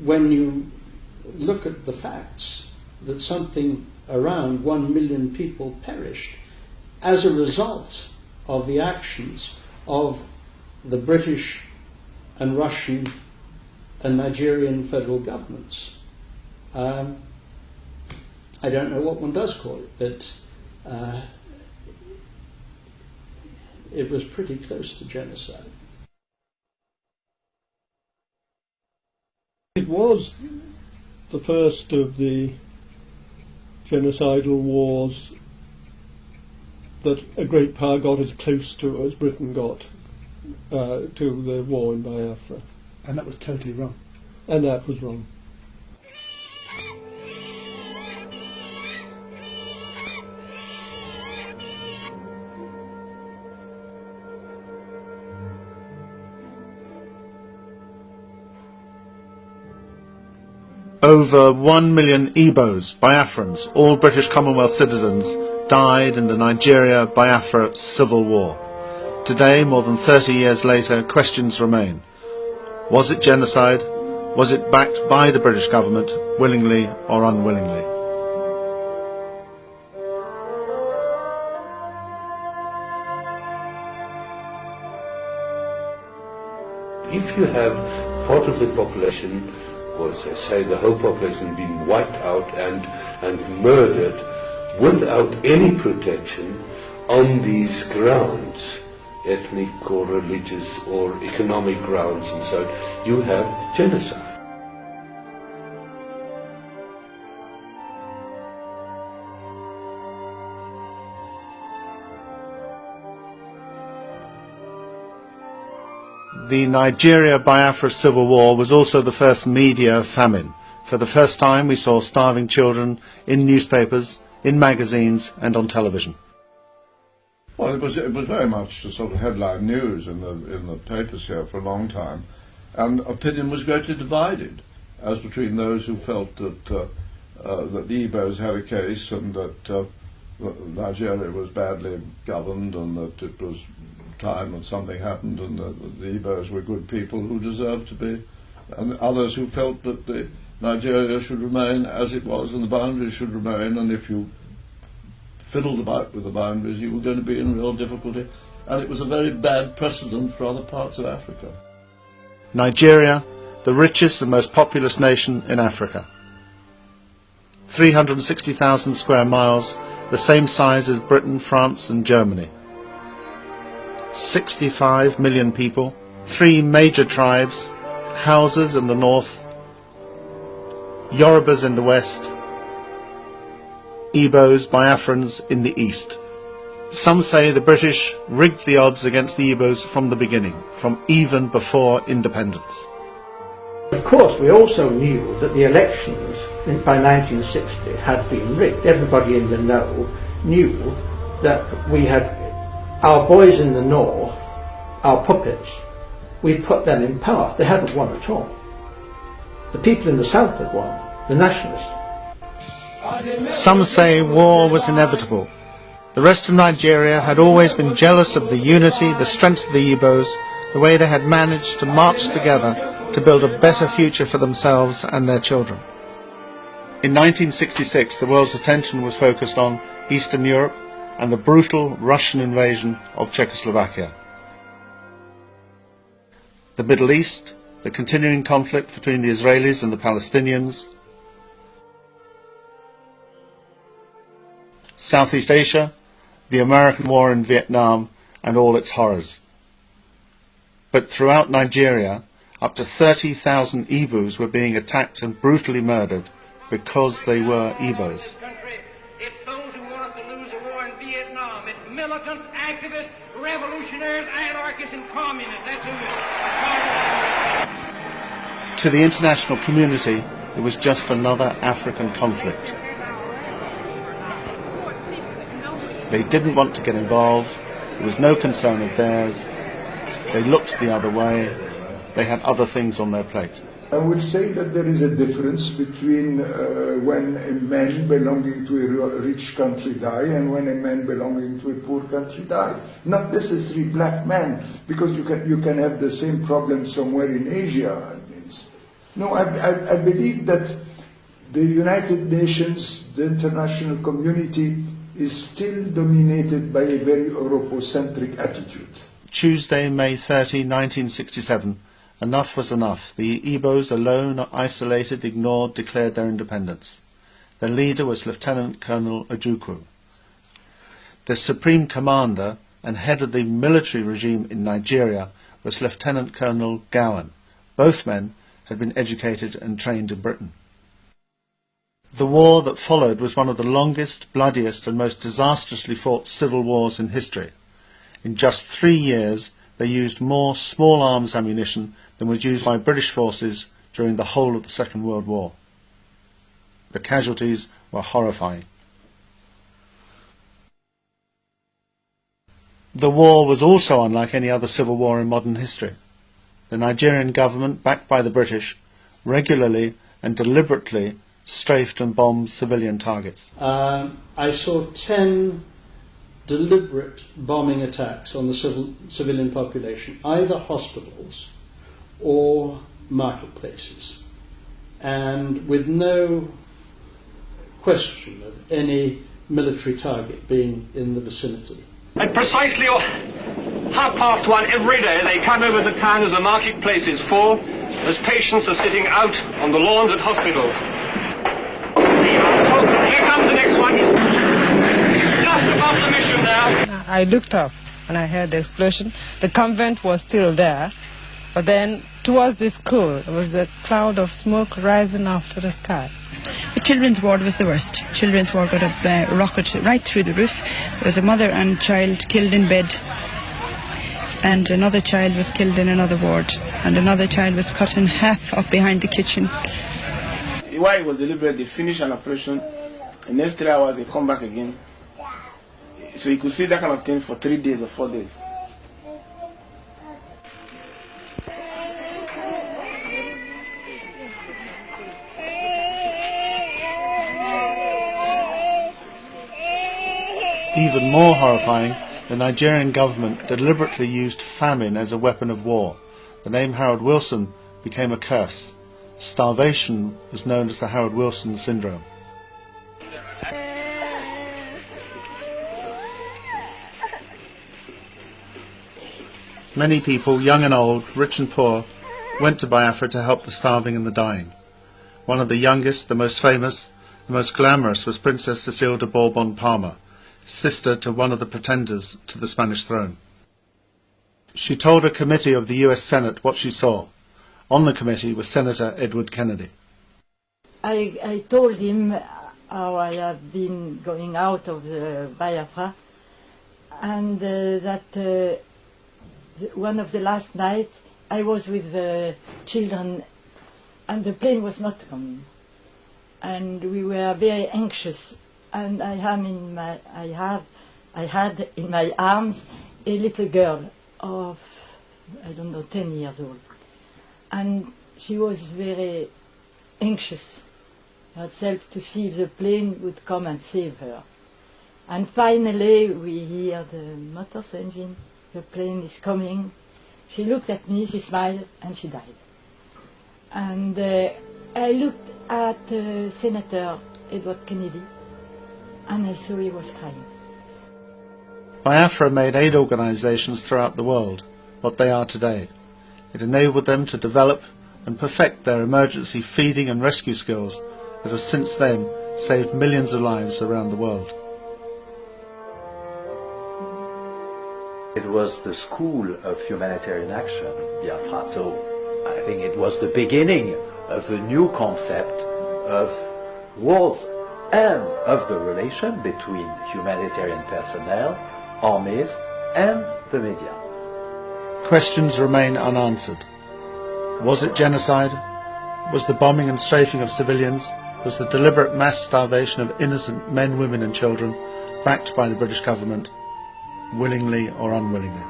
when you look at the facts, that something around 1 million people perished as a result of the actions of the British and Russian and Nigerian federal governments. I don't know what one does call it, but it was pretty close to genocide. It was the first of the genocidal wars that a great power got as close to as Britain got to the war in Biafra. And that was totally wrong. And that was wrong. Over 1 million Igbos, Biafrans, all British Commonwealth citizens, died in the Nigeria-Biafra civil war. Today, more than 30 years later, questions remain. Was it genocide? Was it backed by the British government, willingly or unwillingly? If you have part of the population, or as I say, the whole population being wiped out and murdered without any protection on these grounds, ethnic or religious or economic grounds and so on, you have genocide. The Nigeria-Biafra civil war was also the first media famine. For the first time we saw starving children in newspapers, in magazines and on television. Well, it was very much the sort of headline news in the papers here for a long time, and opinion was greatly divided as between those who felt that that the Igbos had a case and that Nigeria was badly governed and that it was time that something happened and that the Igbos were good people who deserved to be, and others who felt that Nigeria should remain as it was and the boundaries should remain, and if you fiddled about with the boundaries you were going to be in real difficulty, and it was a very bad precedent for other parts of Africa. Nigeria, the richest and most populous nation in Africa. 360,000 square miles, the same size as Britain, France and Germany. 65 million people, 3 major tribes, Hausas in the north, Yorubas in the west, Igbos, Biafrans in the east. Some say the British rigged the odds against the Igbos from the beginning, from even before independence. Of course, we also knew that the elections by 1960 had been rigged. Everybody in the know knew that we had our boys in the north, our puppets, we'd put them in power. They hadn't won at all. The people in the south had won, the nationalists. Some say war was inevitable. The rest of Nigeria had always been jealous of the unity, the strength of the Igbos, the way they had managed to march together to build a better future for themselves and their children. In 1966, the world's attention was focused on Eastern Europe and the brutal Russian invasion of Czechoslovakia. The Middle East, the continuing conflict between the Israelis and the Palestinians, Southeast Asia, the American war in Vietnam and all its horrors. But throughout Nigeria, up to 30,000 Igbos were being attacked and brutally murdered because they were Igbos. It's those who want us to lose the war in Vietnam. It's militants, activists, revolutionaries, anarchists, and communists. That's who it is. To the international community, it was just another African conflict. They didn't want to get involved. It was no concern of theirs. They looked the other way. They had other things on their plate. I would say that there is a difference between when a man belonging to a rich country dies and when a man belonging to a poor country dies. Not necessarily black men, because you can have the same problem somewhere in Asia. No, I believe that the United Nations, the international community, is still dominated by a very Europocentric attitude. Tuesday, May 30, 1967. Enough was enough. The Igbos, alone, isolated, ignored, declared their independence. Their leader was Lieutenant Colonel Ojukwu. The supreme commander and head of the military regime in Nigeria was Lieutenant Colonel Gowan. Both men had been educated and trained in Britain. The war that followed was one of the longest, bloodiest and most disastrously fought civil wars in history. In just 3 years they used more small arms ammunition than was used by British forces during the whole of the Second World War. The casualties were horrifying. The war was also unlike any other civil war in modern history. The Nigerian government, backed by the British, regularly and deliberately strafed and bombed civilian targets. I saw 10 deliberate bombing attacks on the civilian population, either hospitals or marketplaces, and with no question of any military target being in the vicinity. At precisely 1:30 every day, they come over the town as the marketplace is full, as patients are sitting out on the lawns at hospitals. Here comes the next one. He's just above the mission now. I looked up and I heard the explosion. The convent was still there, but then towards the school there was a cloud of smoke rising up to the sky. The children's ward was the worst. Children's ward got a rocket right through the roof. There was a mother and child killed in bed, and another child was killed in another ward, and another child was cut in half up behind the kitchen. While it was deliberate, they finished an operation. The next 3 hours they come back again. So you could see that kind of thing for 3 days or 4 days. Even more horrifying, the Nigerian government deliberately used famine as a weapon of war. The name Harold Wilson became a curse. Starvation was known as the Harold Wilson syndrome. Many people, young and old, rich and poor, went to Biafra to help the starving and the dying. One of the youngest, the most famous, the most glamorous was Princess Cecile de Bourbon-Parma, sister to one of the pretenders to the Spanish throne. She told a committee of the US Senate what she saw. On the committee was Senator Edward Kennedy. I told him how I have been going out of the Biafra, and that one of the last nights I was with the children and the plane was not coming. And we were very anxious, and I had in my arms a little girl of, I don't know, 10 years old. And she was very anxious herself to see if the plane would come and save her. And finally we hear the motor's engine, the plane is coming. She looked at me, she smiled, and she died. And I looked at Senator Edward Kennedy, and I saw he was crying. Biafra made aid organisations throughout the world what they are today. It enabled them to develop and perfect their emergency feeding and rescue skills that have since then saved millions of lives around the world. It was the school of humanitarian action, Biafra, so I think it was the beginning of a new concept of wars and of the relation between humanitarian personnel, armies and the media. Questions remain unanswered. Was it genocide? Was the bombing and strafing of civilians? Was the deliberate mass starvation of innocent men, women and children backed by the British government, willingly or unwillingly?